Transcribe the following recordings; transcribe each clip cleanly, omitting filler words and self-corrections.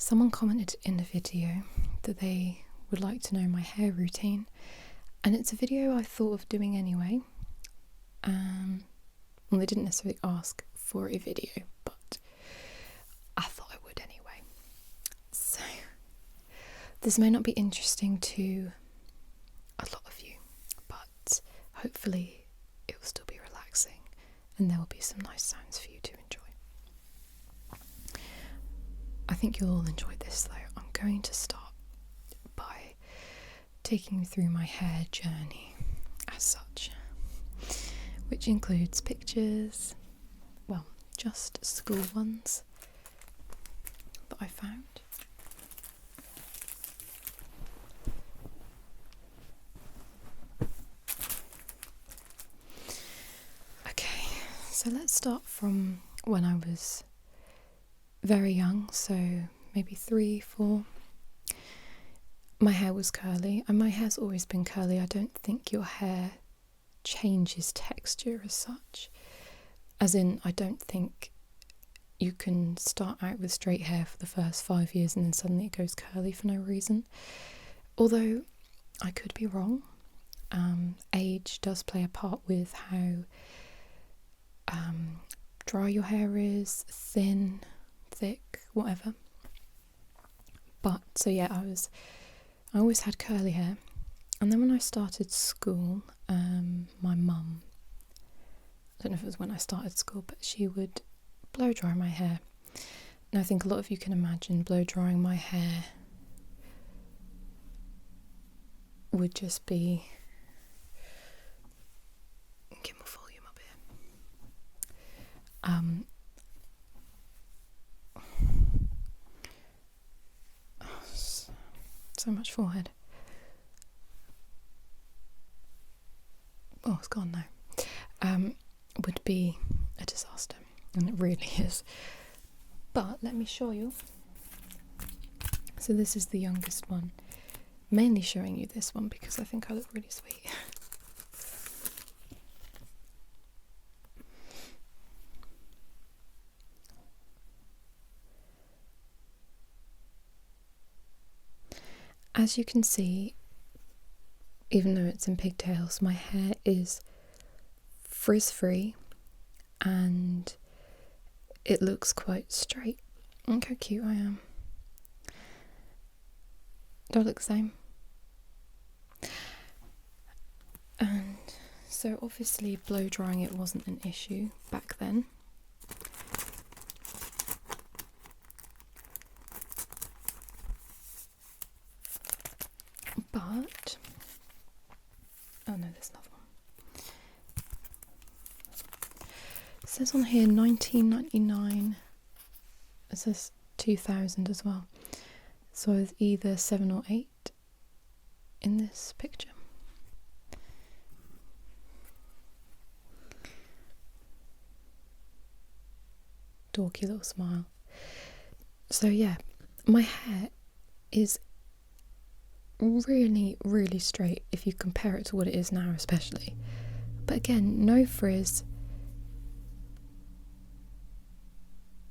Someone commented in the video that they would like to know my hair routine, and it's a video I thought of doing anyway. Well, they didn't necessarily ask for a video, but I thought I would anyway. So this may not be interesting to a lot of you, but hopefully it will still be relaxing and there will be some nice sounds for you to enjoy. I think you'll all enjoy this though. I'm going to start by taking you through my hair journey as such, which includes pictures, well, just school ones that I found. Okay, so let's start from when I was very young, so maybe 3, 4. My hair was curly, and my hair's always been curly. I don't think your hair changes texture as such. As in, I don't think you can start out with straight hair for the first 5 years and then suddenly it goes curly for no reason. Although I could be wrong. Age does play a part with how dry your hair is, thin, thick, whatever. But so yeah, I always had curly hair, and then when I started school, my mum, I don't know if it was when I started school, but she would blow dry my hair. And I think a lot of you can imagine blow drying my hair would just be, get my volume up here. So much forehead. Oh, it's gone now. Would be a disaster, and it really is. But let me show you. So this is the youngest one. Mainly showing you this one because I think I look really sweet. As you can see, even though it's in pigtails, my hair is frizz free and it looks quite straight. Look how cute I am. Do I look the same? And so obviously blow drying it wasn't an issue back then. But, oh no, there's another one. It says on here 1999. It says 2000 as well. So it's either 7 or 8 in this picture. Dorky little smile. So yeah, my hair is really, really straight if you compare it to what it is now, especially. But again, no frizz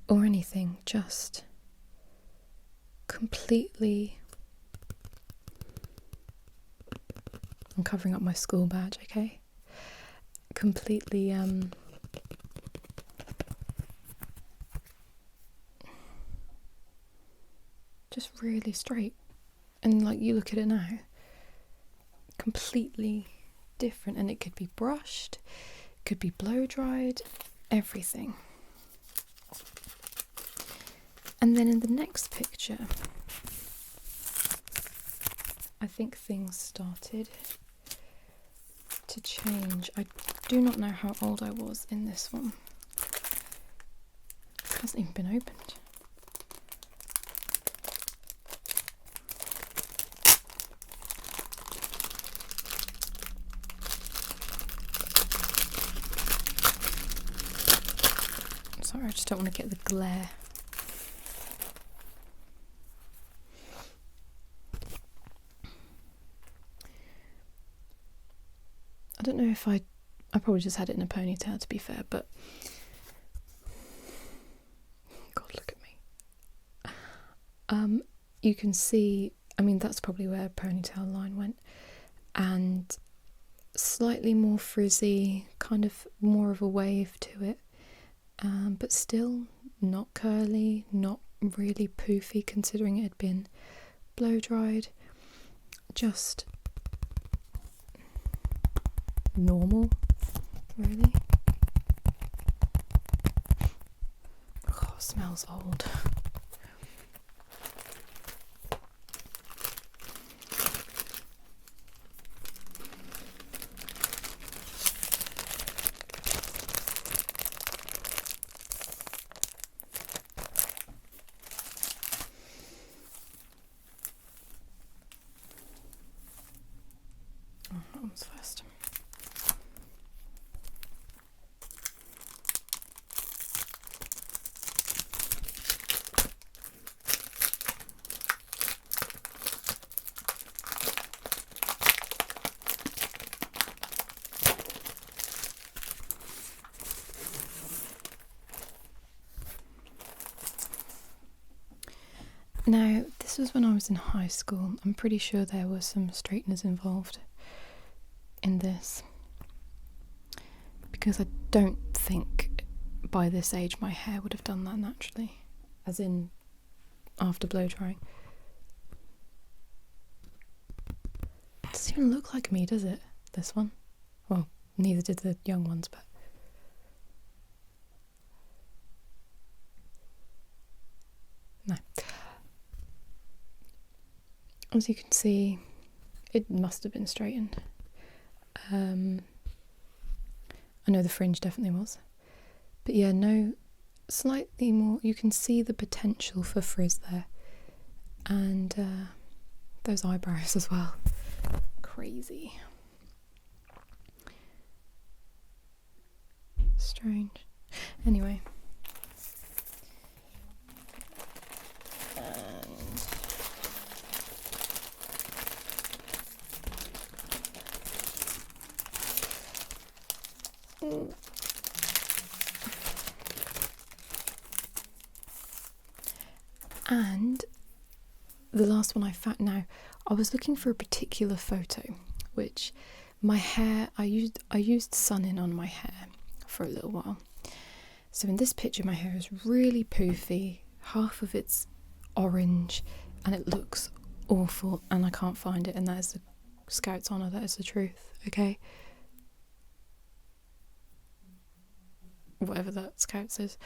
or anything, just completely. I'm covering up my school badge, okay? Completely just really straight. And like, you look at it now, completely different, and it could be brushed, could be blow dried, everything. And then in the next picture, I think things started to change. I do not know how old I was in this one. It hasn't even been opened. Sorry, I just don't want to get the glare. I don't know if I probably just had it in a ponytail, to be fair, but God, look at me. You can see, I mean, that's probably where ponytail line went, and slightly more frizzy, kind of more of a wave to it, but still not curly, not really poofy considering it had been blow dried, just normal, really. Oh, it smells old. That one's first. Now, this was when I was in high school. I'm pretty sure there were some straighteners involved in this, because I don't think by this age my hair would have done that naturally, as in after blow drying. It doesn't even look like me, does it? This one? Well, neither did the young ones, but no. As you can see, it must have been straightened. I know the fringe definitely was. But yeah, no, slightly more, you can see the potential for frizz there. And those eyebrows as well. Crazy. Strange. Anyway. And the last one I found, now I was looking for a particular photo, which my hair, I used sun in on my hair for a little while. So in this picture my hair is really poofy, half of it's orange, and it looks awful, and I can't find it, and that is the Scout's honour, that is the truth, okay? Whatever that Scout says.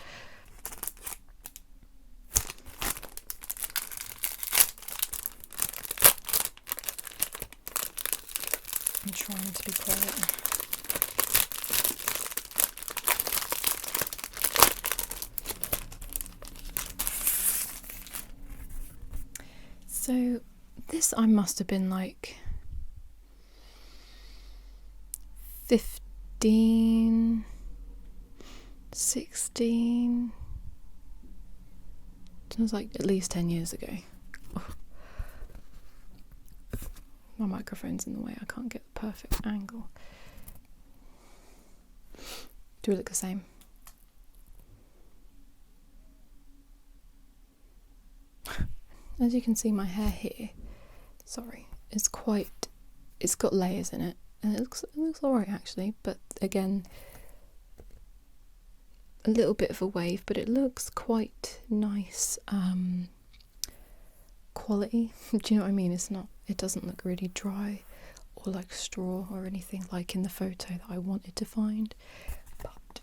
I'm trying to be quiet. So this, I must have been like 15, 16. It was like at least 10 years ago. Oh. My microphone's in the way, I can't get the perfect angle. Do we look the same? As you can see, my hair here, sorry, is quite, it's got layers in it, and it looks alright actually, but again, a little bit of a wave, but it looks quite nice quality. Do you know what I mean? It doesn't look really dry or like straw or anything like in the photo that I wanted to find, but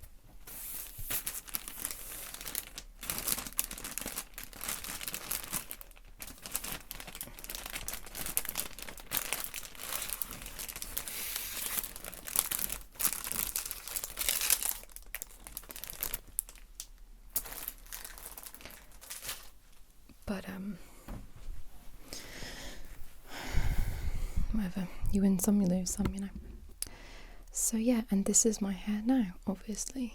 whatever, you win some, you lose some, you know. So yeah, and this is my hair now, obviously.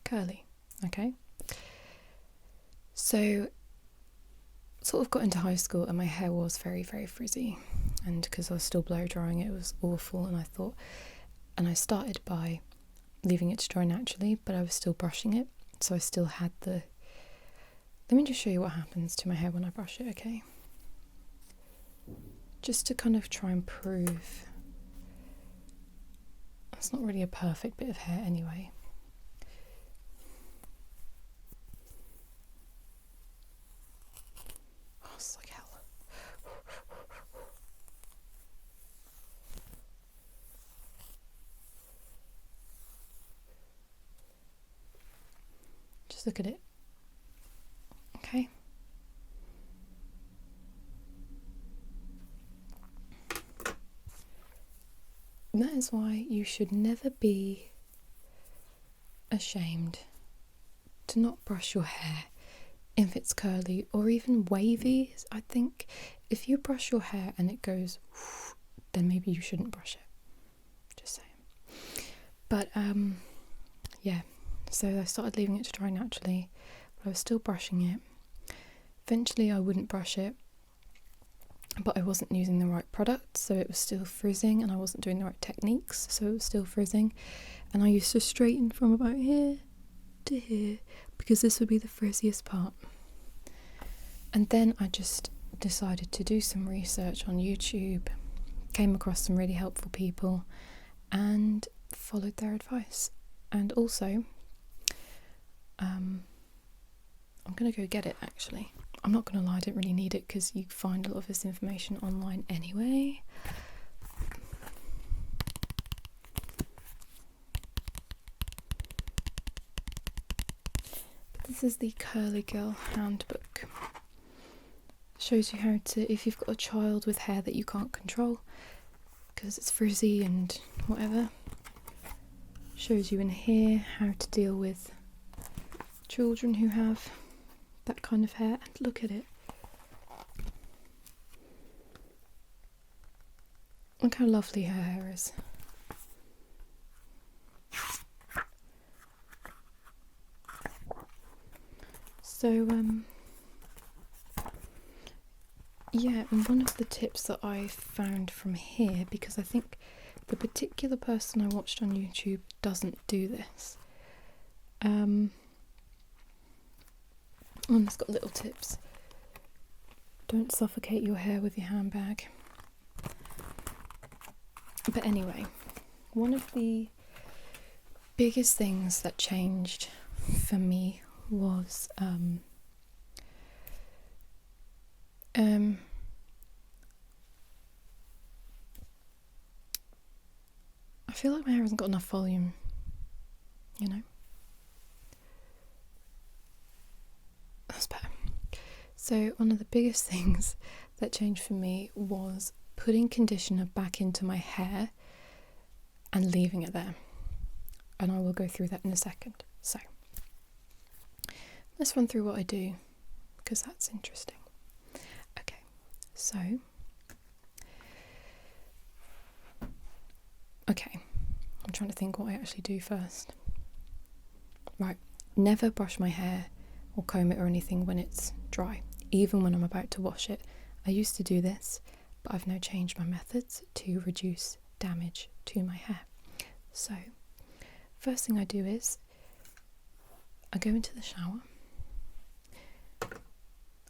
Curly, okay. So sort of got into high school and my hair was very, very frizzy, and because I was still blow drying it was awful, and I thought, and I started by leaving it to dry naturally, but I was still brushing it, so I still had the... Let me just show you what happens to my hair when I brush it, okay? Just to kind of try and prove it's not really a perfect bit of hair anyway. Oh, it's like hell. Just look at it. Okay. And that is why you should never be ashamed to not brush your hair if it's curly or even wavy. I think if you brush your hair and it goes, then maybe you shouldn't brush it. Just saying. But yeah, so I started leaving it to dry naturally, but I was still brushing it. Eventually I wouldn't brush it, but I wasn't using the right product, so it was still frizzing, and I wasn't doing the right techniques, so it was still frizzing. And I used to straighten from about here to here because this would be the frizziest part. And then I just decided to do some research on YouTube, came across some really helpful people and followed their advice. And also I'm gonna go get it actually. I'm not going to lie, I didn't really need it because you find a lot of this information online anyway. But this is the Curly Girl Handbook. It shows you how to, if you've got a child with hair that you can't control because it's frizzy and whatever, shows you in here how to deal with children who have that kind of hair. And look at it. Look how lovely her hair is. So yeah, and one of the tips that I found from here, because I think the particular person I watched on YouTube doesn't do this, and it's got little tips. Don't suffocate your hair with your handbag. But anyway, one of the biggest things that changed for me was I feel like my hair hasn't got enough volume, you know? That's better. So one of the biggest things that changed for me was putting conditioner back into my hair and leaving it there. And I will go through that in a second. So let's run through what I do, because that's interesting. Okay, so I'm trying to think what I actually do first. Right, never brush my hair or comb it or anything when it's dry, even when I'm about to wash it. I used to do this, but I've now changed my methods to reduce damage to my hair. So first thing I do is I go into the shower,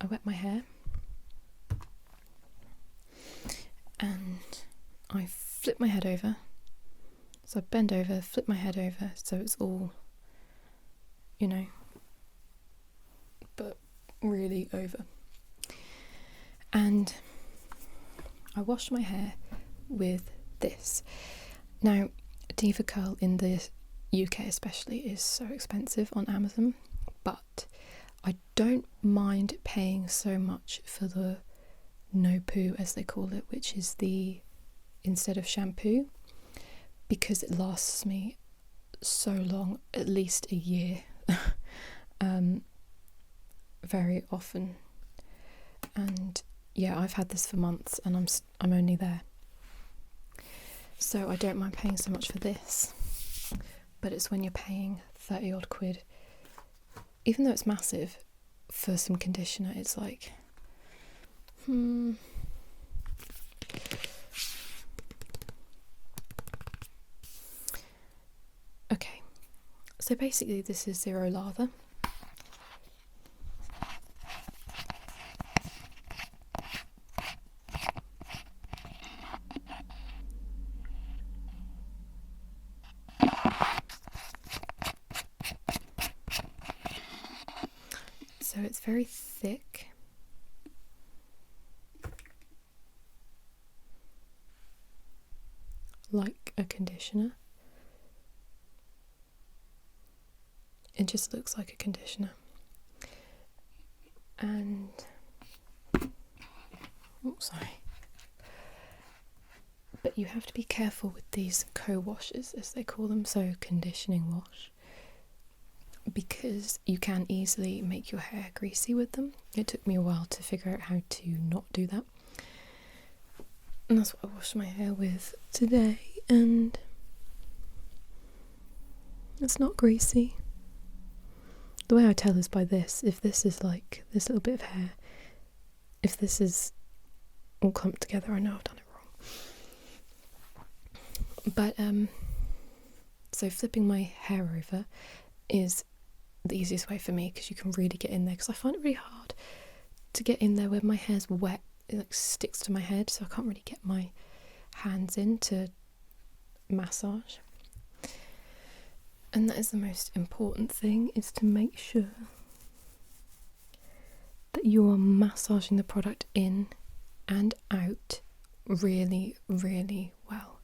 I wet my hair, and I flip my head over. So I bend over, flip my head over so it's all, you know, but really over. And I wash my hair with this. Now, Diva Curl in the UK especially is so expensive on Amazon, but I don't mind paying so much for the no poo, as they call it, which is the instead of shampoo, because it lasts me so long, at least a year, very often. And yeah, I've had this for months and I'm only there. So I don't mind paying so much for this, but it's when you're paying 30 odd quid, even though it's massive, for some conditioner, it's like, Okay, So basically this is zero lather. So it's very thick. Like a conditioner. It just looks like a conditioner. And oh, sorry. But you have to be careful with these co-washes, as they call them, so conditioning wash, because you can easily make your hair greasy with them. It took me a while to figure out how to not do that. And that's what I washed my hair with today, and it's not greasy. The way I tell is by this. If this is like this little bit of hair, if this is all clumped together, I know I've done it wrong. But so flipping my hair over is the easiest way for me, because you can really get in there, because I find it really hard to get in there when my hair's wet. It like sticks to my head, so I can't really get my hands in to massage. And that is the most important thing, is to make sure that you are massaging the product in and out really, really well.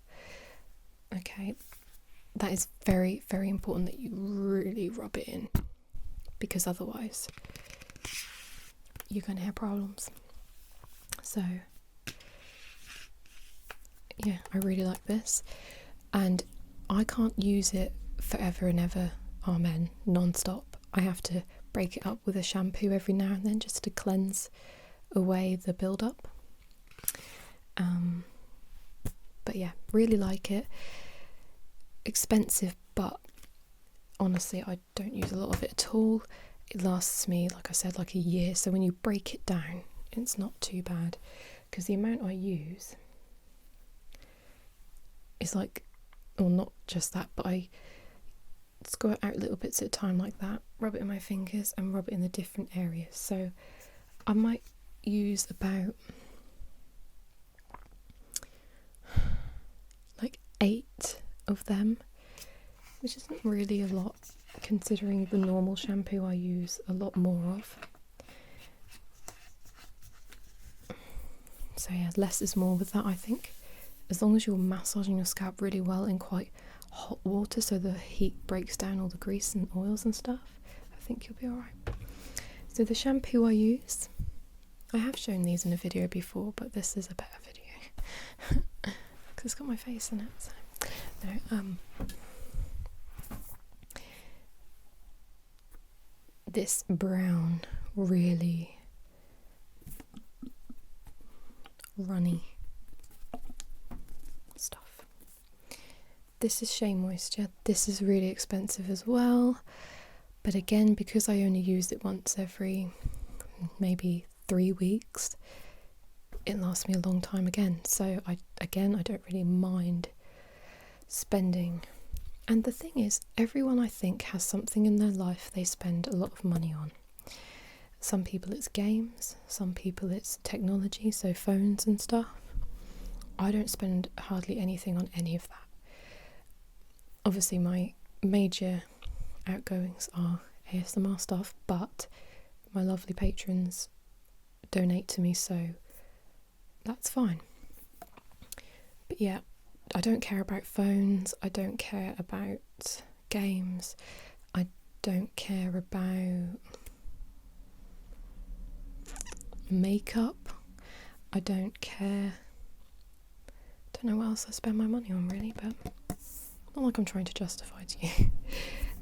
Okay, that is very, very important, that you really rub it in, because otherwise you're going to have problems. So yeah, I really like this, and I can't use it forever and ever, amen, non-stop. I have to break it up with a shampoo every now and then, just to cleanse away the build-up. But yeah, really like it. Expensive, but honestly I don't use a lot of it at all. It lasts me, like I said, like a year, so when you break it down it's not too bad, because the amount I use is like, well, not just that, but I squirt out little bits at a time like that, rub it in my fingers and rub it in the different areas. So I might use about like 8 of them, which isn't really a lot considering the normal shampoo I use a lot more of. So yeah, less is more with that, I think. As long as you're massaging your scalp really well in quite hot water, so the heat breaks down all the grease and oils and stuff, I think you'll be alright. So the shampoo I use, I have shown these in a video before, but this is a better video because it's got my face in it. So no, this brown, really runny stuff. This is Shea Moisture. This is really expensive as well, but again, because I only use it once every maybe 3 weeks, it lasts me a long time again. So I don't really mind spending. And the thing is, everyone I think has something in their life they spend a lot of money on. Some people it's games, some people it's technology, so phones and stuff. I don't spend hardly anything on any of that. Obviously my major outgoings are ASMR stuff, but my lovely patrons donate to me, so that's fine. But yeah, I don't care about phones, I don't care about games, I don't care about makeup, I don't care, don't know what else I spend my money on really, but not like I'm trying to justify to you.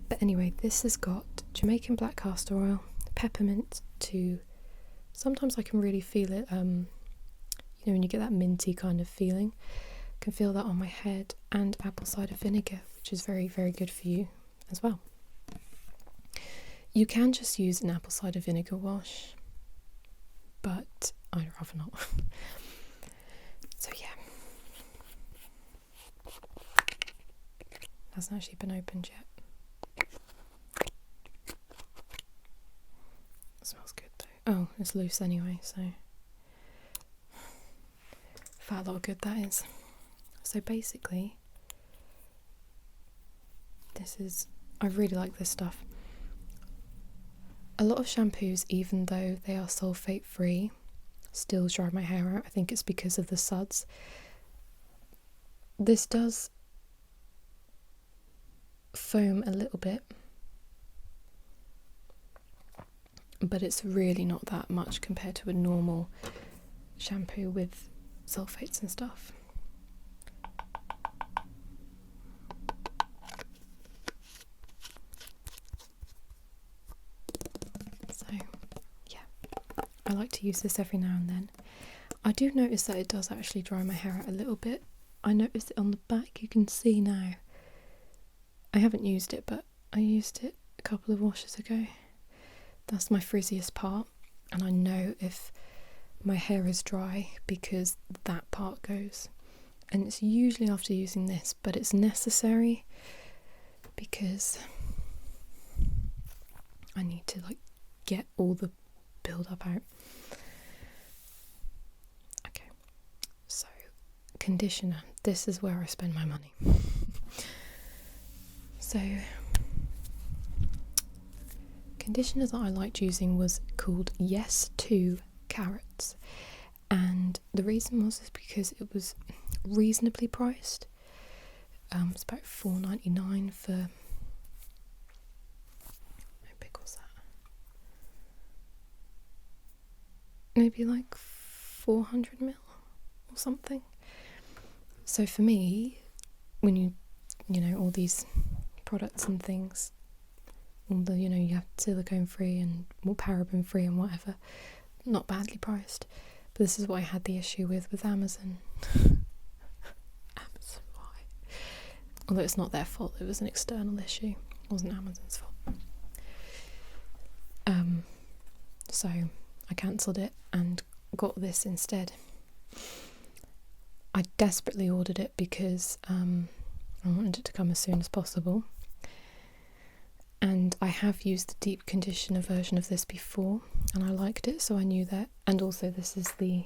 But anyway, this has got Jamaican black castor oil, peppermint to, sometimes I can really feel it, you know, when you get that minty kind of feeling, I can feel that on my head, and apple cider vinegar, which is very, very good for you as well. You can just use an apple cider vinegar wash, but I'd rather not. So yeah, hasn't actually been opened yet. Oh, it's loose anyway, so fat lot of good that is. So basically, I really like this stuff. A lot of shampoos, even though they are sulfate free, still dry my hair out. I think it's because of the suds. This does foam a little bit, but it's really not that much compared to a normal shampoo with sulfates and stuff. So yeah, I like to use this every now and then. I do notice that it does actually dry my hair out a little bit. I noticed it on the back, you can see now. I haven't used it, but I used it a couple of washes ago. That's my frizziest part, and I know if my hair is dry because that part goes. And it's usually after using this, but it's necessary because I need to like get all the build up out. Okay, so conditioner. This is where I spend my money. So conditioner that I liked using was called Yes to Carrots, and the reason was because it was reasonably priced. It's about $4.99 for, how big was that? Maybe like 400ml or something. So for me, when you know all these products and things, all the, you have silicone free and more paraben free and whatever, not badly priced. But this is what I had the issue with Amazon. Amazon, why? Although it's not their fault, it was an external issue. It wasn't Amazon's fault. So I cancelled it and got this instead. I desperately ordered it because I wanted it to come as soon as possible. And I have used the deep conditioner version of this before, and I liked it, so I knew that. And also this is the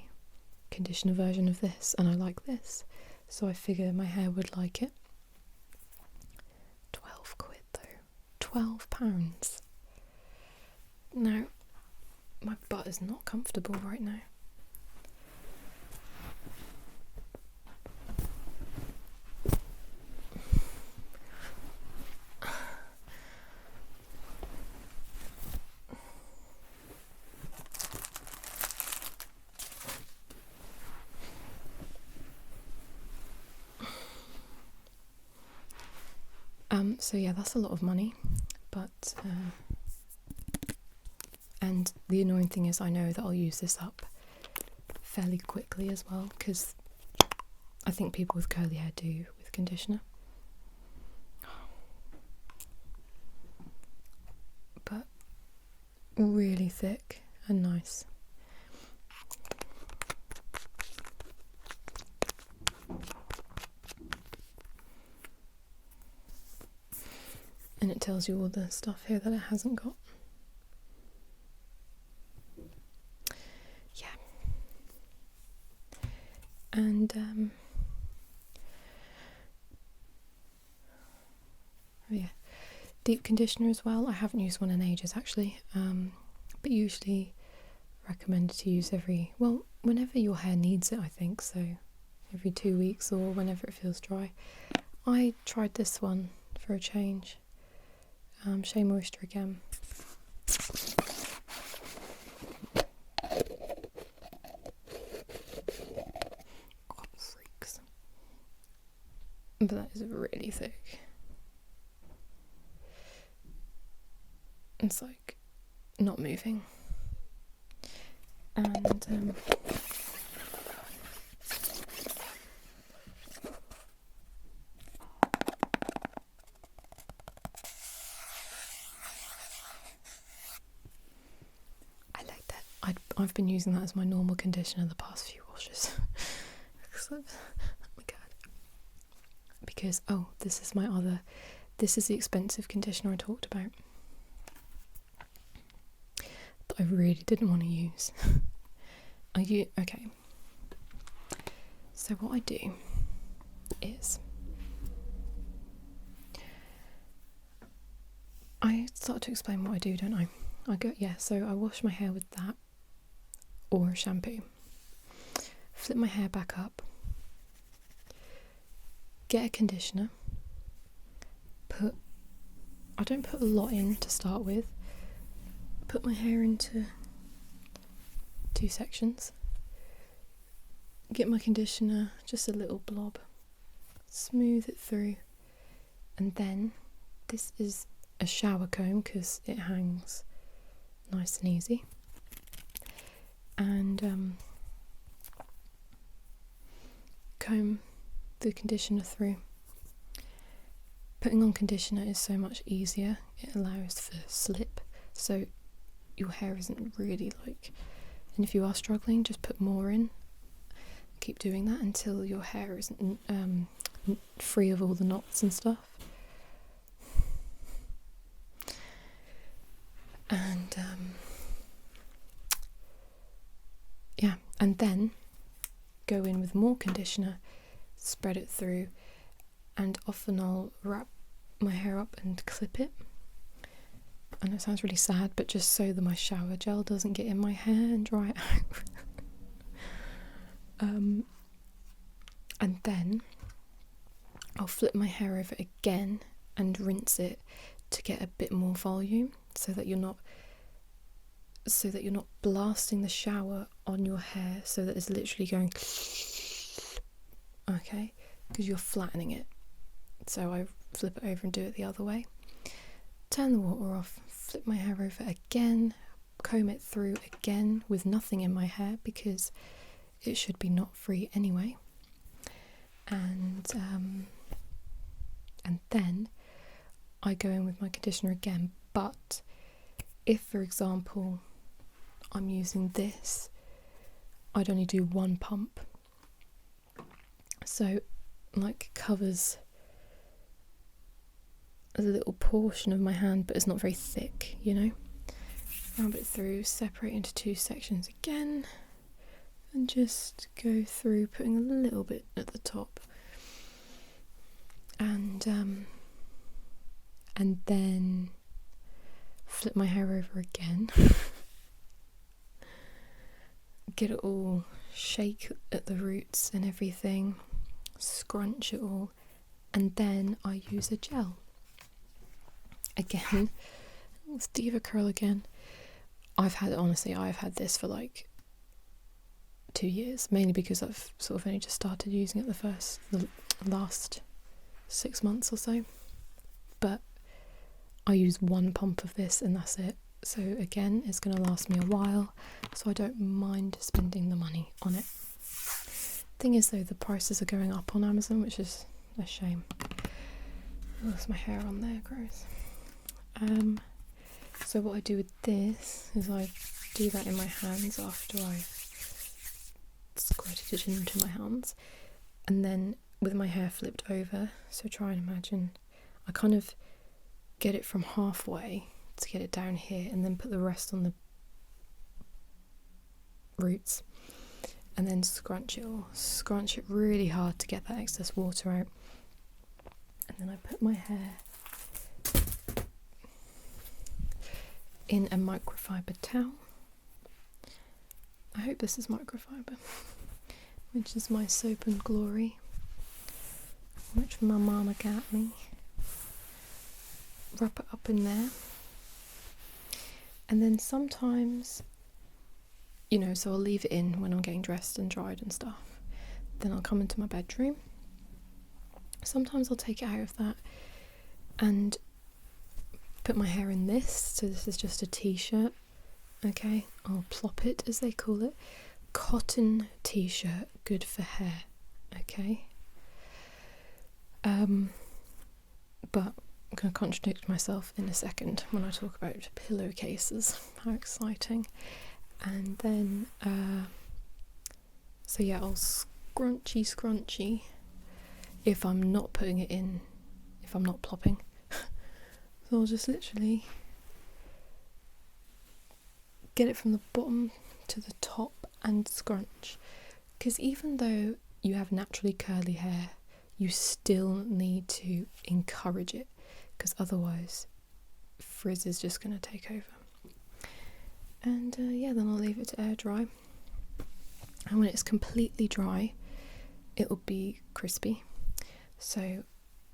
conditioner version of this, and I like this, so I figured my hair would like it. 12 quid though. £12. No, my butt is not comfortable right now. So yeah, that's a lot of money, but and the annoying thing is I know that I'll use this up fairly quickly as well, because I think people with curly hair do with conditioner. But really thick and nice. And it tells you all the stuff here that it hasn't got. Yeah. And oh yeah, deep conditioner as well. I haven't used one in ages actually, but usually recommended to use whenever your hair needs it, I think, so every 2 weeks or whenever it feels dry. I tried this one for a change. Shea Moisture again. God, freaks. But that is really thick. It's like not moving. And I've been using that as my normal conditioner the past few washes. Oh my god. Because, this is the expensive conditioner I talked about, that I really didn't want to use. Okay. So what I do is I start to explain what I do, don't I? So I wash my hair with that or a shampoo. Flip my hair back up. Get a conditioner. I don't put a lot in to start with. Put my hair into 2 sections. Get my conditioner, just a little blob. Smooth it through. And then, this is a shower comb because it hangs nice and easy. And comb the conditioner through. Putting on conditioner is so much easier. It allows for slip, so your hair isn't really and if you are struggling, just put more in. Keep doing that until your hair isn't free of all the knots and stuff. And and then go in with more conditioner, spread it through, and often I'll wrap my hair up and clip it. And it sounds really sad, but just so that my shower gel doesn't get in my hair and dry it out. And then I'll flip my hair over again and rinse it to get a bit more volume, so that you're not blasting the shower on your hair, so that it's literally going okay, because you're flattening it. So I flip it over and do it the other way. Turn the water off, flip my hair over again, comb it through again with nothing in my hair because it should be knot free anyway. And then I go in with my conditioner again, but if, for example, I'm using this, I'd only do 1 pump. So, covers a little portion of my hand, but it's not very thick, Rub it through, separate into 2 sections again, and just go through, putting a little bit at the top. And then flip my hair over again. Get it all, shake at the roots and everything, scrunch it all, and then I use a gel. Again, it's Diva Curl again. I've had this for 2 years, mainly because I've sort of only just started using it the last 6 months or so. But I use 1 pump of this and that's it. So again, it's going to last me a while, so I don't mind spending the money on it. Thing is though, the prices are going up on Amazon, which is a shame. Oh, there's my hair on there, gross. So what I do with this is I do that in my hands after I've squirted it into my hands, and then with my hair flipped over, so try and imagine I kind of get it from halfway to get it down here, and then put the rest on the roots, and then scrunch it really hard to get that excess water out. And then I put my hair in a microfiber towel. I hope this is microfiber, which is my Soap and Glory, which my mama got me. Wrap it up in there, and then sometimes, so I'll leave it in when I'm getting dressed and dried and stuff. Then I'll come into my bedroom. Sometimes I'll take it out of that and put my hair in this. So this is just a t-shirt, okay? I'll plop it, as they call it. Cotton t-shirt, good for hair, okay? But I'm going to contradict myself in a second when I talk about pillowcases. How exciting. And then, I'll scrunchy if I'm not putting it in, if I'm not plopping. So I'll just literally get it from the bottom to the top and scrunch, because even though you have naturally curly hair, you still need to encourage it, because otherwise frizz is just going to take over. And yeah, then I'll leave it to air dry, and when it's completely dry it'll be crispy. So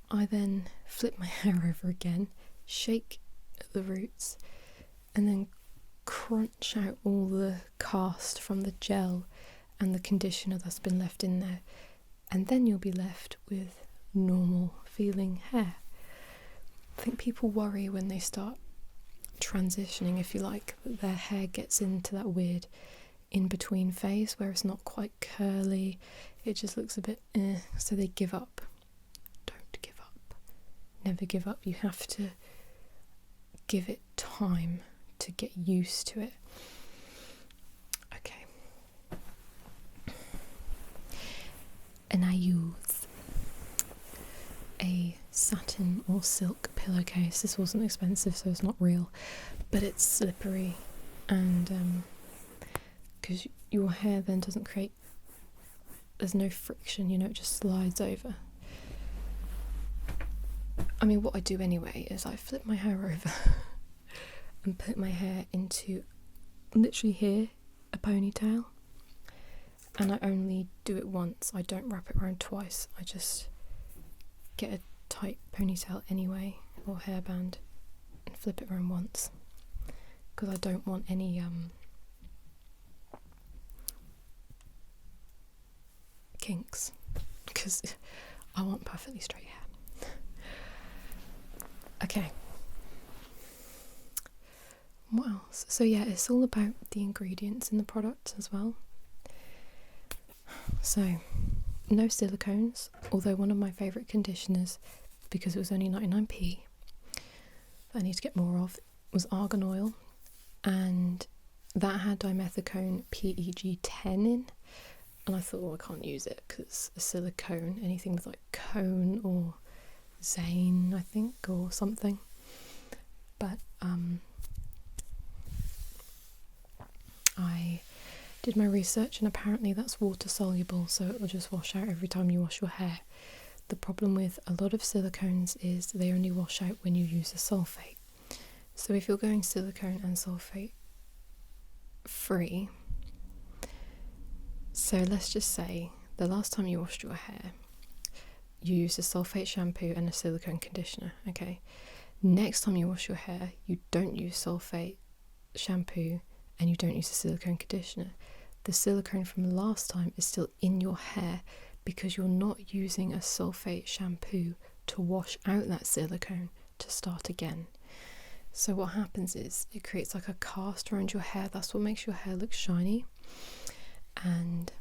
I then flip my hair over again, shake the roots, and then crunch out all the cast from the gel and the conditioner that's been left in there, and then you'll be left with normal feeling hair. I think people worry when they start transitioning, if you like, that their hair gets into that weird in-between phase where it's not quite curly, it just looks a bit so they give up. Don't give up. Never give up. You have to give it time to get used to it. Okay. And I use a satin or silk pillowcase. This wasn't expensive, so it's not real, but it's slippery, and because your hair then doesn't create, there's no friction, you know, it just slides over. I mean, what I do anyway is I flip my hair over and put my hair into, literally here, a ponytail, and I only do it once. I don't wrap it around twice. I just get a tight ponytail anyway, or hairband, and flip it around once, because I don't want any kinks, because I want perfectly straight hair. Okay, what else? So yeah, it's all about the ingredients in the product as well. So no silicones, although one of my favourite conditioners, because it was only 99p, that I need to get more of, was argan oil, and that had dimethicone PEG10 in, and I thought, well, I can't use it because a silicone, anything with like cone or Zane, I think, or something. But I did my research, and apparently that's water soluble, so it will just wash out every time you wash your hair. The problem with a lot of silicones is they only wash out when you use a sulfate. So if you're going silicone and sulfate free, so let's just say the last time you washed your hair, you used a sulfate shampoo and a silicone conditioner, okay? Next time you wash your hair, you don't use sulfate shampoo and you don't use a silicone conditioner. The silicone from the last time is still in your hair because you're not using a sulfate shampoo to wash out that silicone to start again. So what happens is it creates like a cast around your hair. That's what makes your hair look shiny, and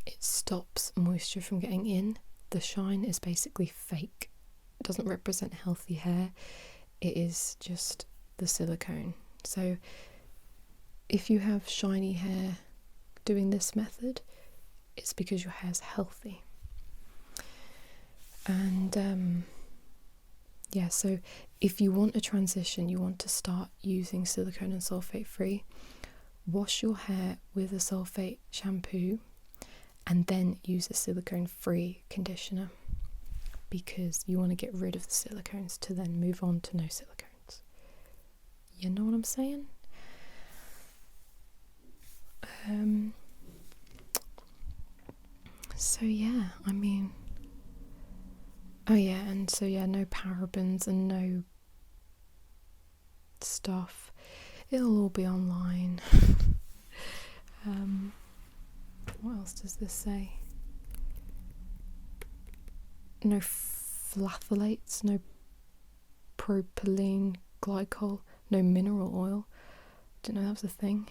it stops moisture from getting in. The shine is basically fake. It doesn't represent healthy hair. It is just the silicone. So if you have shiny hair doing this method, it's because your hair's healthy. And yeah, so if you want a transition, you want to start using silicone and sulfate free, wash your hair with a sulfate shampoo and then use a silicone free conditioner, because you want to get rid of the silicones to then move on to no silicones. You know what I'm saying? So yeah, I mean, oh yeah, and so yeah, no parabens and no stuff. It'll all be online. What else does this say? No phthalates, no propylene glycol, no mineral oil. Didn't know that was a thing.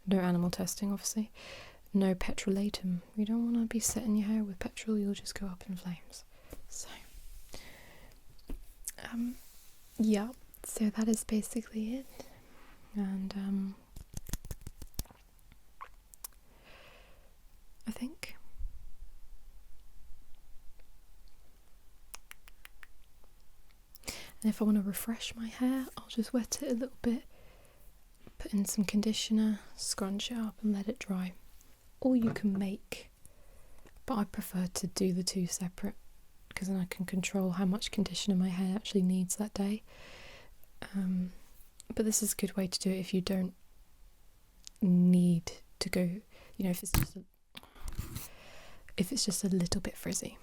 No animal testing, obviously. No petrolatum. You don't want to be setting your hair with petrol, you'll just go up in flames. So, yeah, so that is basically it. And, I think and if I want to refresh my hair, I'll just wet it a little bit put in some conditioner, scrunch it up and let it dry. Or you can make, but I prefer to do the two separate because then I can control how much conditioner my hair actually needs that day. But this is a good way to do it if you don't need to go, if it's just a little bit frizzy.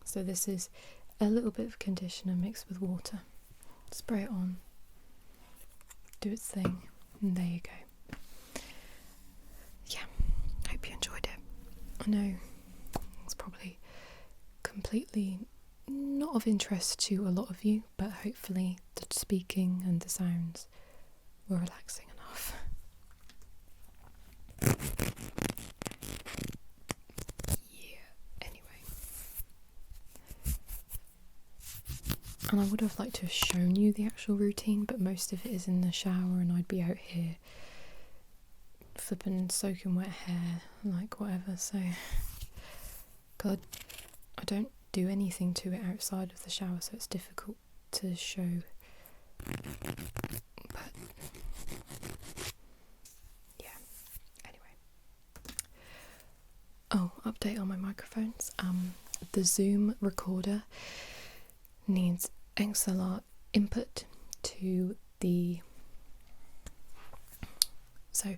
So this is a little bit of conditioner mixed with water. Spray it on, do its thing, and there you go. Yeah, hope you enjoyed it. I know it's probably completely not of interest to a lot of you, but hopefully the speaking and the sounds were relaxing enough. And I would have liked to have shown you the actual routine, but most of it is in the shower and I'd be out here flipping soaking wet hair, like whatever, so God, I don't do anything to it outside of the shower, so it's difficult to show. But yeah, anyway. Oh, update on my microphones. The Zoom recorder needs XLR input to the, so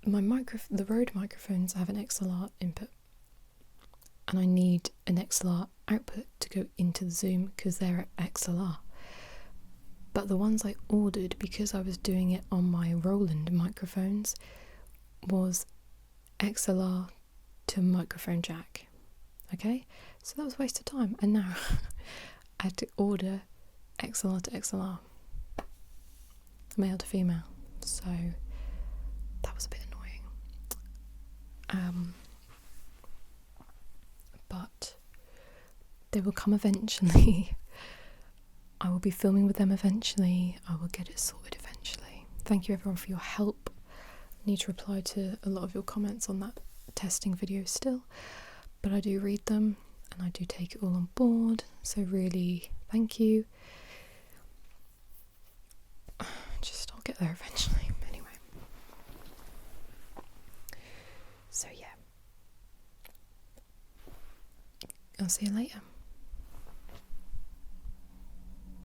the Rode microphones have an XLR input and I need an XLR output to go into the Zoom because they're at XLR. But the ones I ordered, because I was doing it on my Roland microphones, was XLR to microphone jack. Okay, so that was a waste of time, and now I had to order XLR to XLR, male to female, so that was a bit annoying. But they will come eventually. I will be filming with them eventually. I will get it sorted eventually. Thank you everyone for your help. I need to reply to a lot of your comments on that testing video still, but I do read them and I do take it all on board, so really thank you. I'll get there eventually. Anyway, so yeah, I'll see you later.